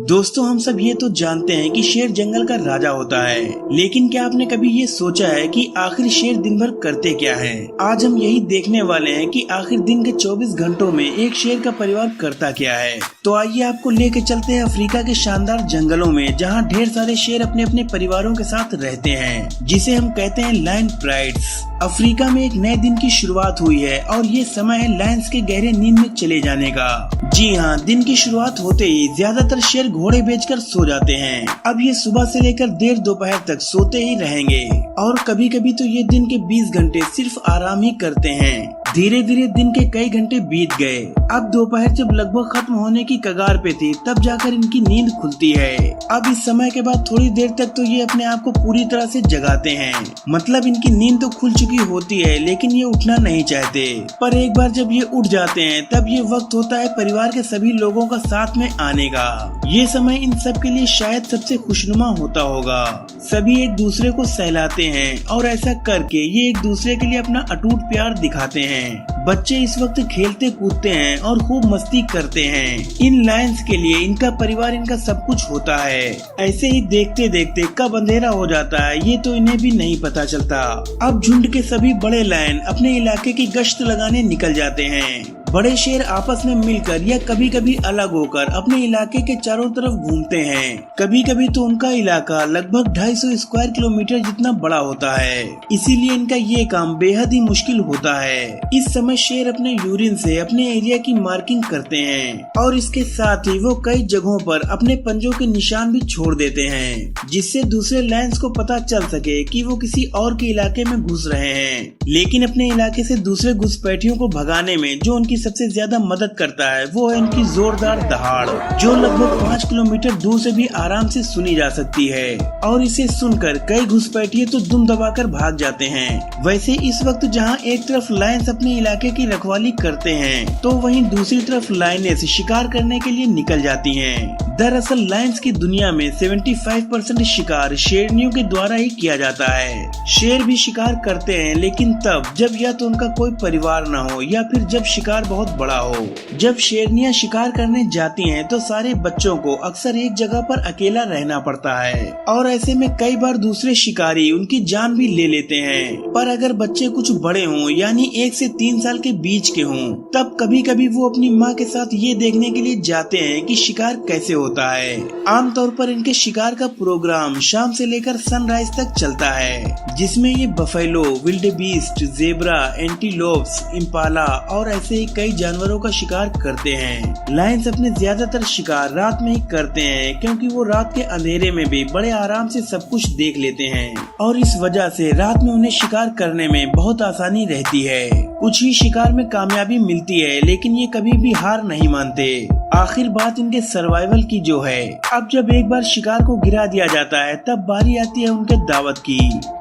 दोस्तों, हम सब ये तो जानते हैं कि शेर जंगल का राजा होता है, लेकिन क्या आपने कभी ये सोचा है कि आखिर शेर दिन भर करते क्या हैं? आज हम यही देखने वाले हैं कि आखिर दिन के 24 घंटों में एक शेर का परिवार करता क्या है। तो आइए आपको लेके चलते हैं अफ्रीका के शानदार जंगलों में, जहाँ ढेर सारे शेर अपने अपने परिवारों के साथ रहते हैं, जिसे हम कहते हैं लायन प्राइड्स। अफ्रीका में एक नए दिन की शुरुआत हुई है और ये समय है लायंस के गहरे नींद में चले जाने का। जी हाँ, दिन की शुरुआत होते ही ज्यादातर शेर घोड़े बेचकर सो जाते हैं। अब ये सुबह से लेकर देर दोपहर तक सोते ही रहेंगे और कभी कभी तो ये दिन के 20 घंटे सिर्फ आराम ही करते हैं। धीरे धीरे दिन के कई घंटे बीत गए। अब दोपहर जब लगभग खत्म होने की कगार पे थी, तब जाकर इनकी नींद खुलती है। अब इस समय के बाद थोड़ी देर तक तो ये अपने आप को पूरी तरह से जगाते हैं, मतलब इनकी नींद तो खुल चुकी होती है, लेकिन ये उठना नहीं चाहते। पर एक बार जब ये उठ जाते हैं, तब ये वक्त होता है परिवार के सभी लोगों का साथ में आने का। ये समय इन सब के लिए शायद सबसे खुशनुमा होता होगा। सभी एक दूसरे को सहलाते हैं और ऐसा करके ये एक दूसरे के लिए अपना अटूट प्यार दिखाते हैं। बच्चे इस वक्त खेलते कूदते हैं और खूब मस्ती करते हैं। इन लायंस के लिए इनका परिवार इनका सब कुछ होता है। ऐसे ही देखते देखते कब अंधेरा हो जाता है, ये तो इन्हें भी नहीं पता चलता। अब झुंड के सभी बड़े लायन अपने इलाके की गश्त लगाने निकल जाते हैं। बड़े शेर आपस में मिलकर या कभी कभी अलग होकर अपने इलाके के चारों तरफ घूमते हैं। कभी कभी तो उनका इलाका लगभग 250 स्क्वायर किलोमीटर जितना बड़ा होता है, इसीलिए इनका ये काम बेहद ही मुश्किल होता है। इस समय शेर अपने यूरिन से अपने एरिया की मार्किंग करते हैं और इसके साथ ही वो कई जगहों पर अपने पंजों के निशान भी छोड़ देते हैं, जिससे दूसरे लायंस को पता चल सके कि वो किसी और के इलाके में घुस रहे हैं। लेकिन अपने इलाके से दूसरे घुसपैठियों को भगाने में जो उनकी सबसे ज्यादा मदद करता है, वो है इनकी जोरदार दहाड़, जो लगभग 5 किलोमीटर दूर से भी आराम से सुनी जा सकती है। और इसे सुनकर कई घुसपैठिए तो दुम दबाकर भाग जाते हैं। वैसे इस वक्त जहां एक तरफ लायंस अपने इलाके की रखवाली करते हैं, तो वहीं दूसरी तरफ लायनेस शिकार करने के लिए निकल जाती हैं। दरअसल लायंस की दुनिया में 75% शिकार शेरनियों के द्वारा ही किया जाता है। शेर भी शिकार करते हैं, लेकिन तब जब या तो उनका कोई परिवार न हो या फिर जब शिकार बहुत बड़ा हो। जब शेरनियां शिकार करने जाती हैं, तो सारे बच्चों को अक्सर एक जगह पर अकेला रहना पड़ता है और ऐसे में कई बार दूसरे शिकारी उनकी जान भी ले लेते हैं। पर अगर बच्चे कुछ बड़े हों, यानी 1 से 3 साल के बीच के हों, तब कभी कभी वो अपनी माँ के साथ ये देखने के लिए जाते हैं कि शिकार कैसे होता है। आमतौर पर इनके शिकार का प्रोग्राम शाम से लेकर सनराइज तक चलता है, जिसमें ये buffalo, wildebeest, zebra, antelopes, Impala और ऐसे ही कई जानवरों का शिकार करते हैं। लायंस अपने ज्यादातर शिकार रात में ही करते हैं, क्योंकि वो रात के अंधेरे में भी बड़े आराम से सब कुछ देख लेते हैं और इस वजह से रात में उन्हें शिकार करने में बहुत आसानी रहती है। कुछ ही शिकार में कामयाबी मिलती है, लेकिन ये कभी भी हार नहीं मानते। आखिर बात इनके सर्वाइवल की जो है। अब जब एक बार शिकार को गिरा दिया जाता है, तब बारी आती है उनके दावत की,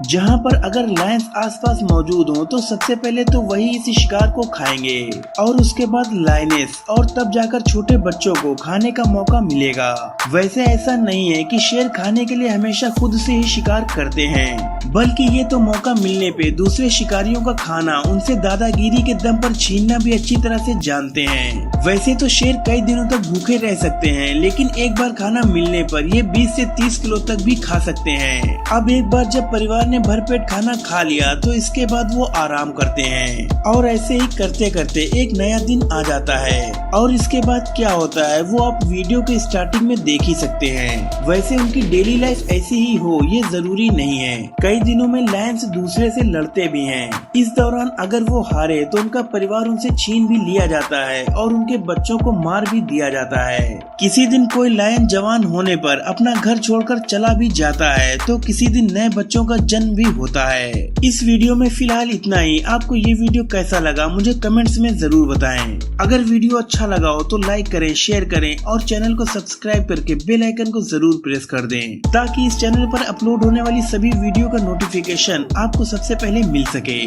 जहाँ पर अगर लायंस आसपास मौजूद हो तो सबसे पहले तो वही इस शिकार को खाएंगे और उसके बाद लायनेस, और तब जाकर छोटे बच्चों को खाने का मौका मिलेगा। वैसे ऐसा नहीं है कि शेर खाने के लिए हमेशा खुद से ही शिकार करते हैं, बल्कि ये तो मौका मिलने पे दूसरे शिकारियों का खाना उनसे दादागिरी के दम पर छीनना भी अच्छी तरह से जानते हैं। वैसे तो शेर कई दिनों तक भूखे रह सकते हैं, लेकिन एक बार खाना मिलने पर ये 20 से 30 किलो तक भी खा सकते हैं। अब एक बार जब परिवार ने भरपेट खाना खा लिया, तो इसके बाद वो आराम करते हैं और ऐसे ही करते करते एक नया दिन आ जाता है। और इसके बाद क्या होता है वो आप वीडियो के स्टार्टिंग में देख ही सकते हैं। वैसे उनकी डेली लाइफ ऐसी ही हो ये जरूरी नहीं है। कई दिनों में लायंस दूसरे से लड़ते भी हैं। इस दौरान अगर वो हारे तो उनका परिवार उनसे छीन भी लिया जाता है और उनके बच्चों को मार भी दिया जाता है। किसी दिन कोई लायन जवान होने पर अपना घर छोड़कर चला भी जाता है, तो किसी दिन नए बच्चों का जन्म भी होता है। इस वीडियो में फिलहाल इतना ही। आपको ये वीडियो कैसा लगा मुझे कमेंट्स में जरूर बताएं। अगर वीडियो अच्छा लगा हो तो लाइक करें, शेयर करें और चैनल को सब्सक्राइब करके बेल आइकन को जरूर प्रेस कर दें, ताकि इस चैनल पर अपलोड होने वाली सभी वीडियो का नोटिफिकेशन आपको सबसे पहले मिल सके।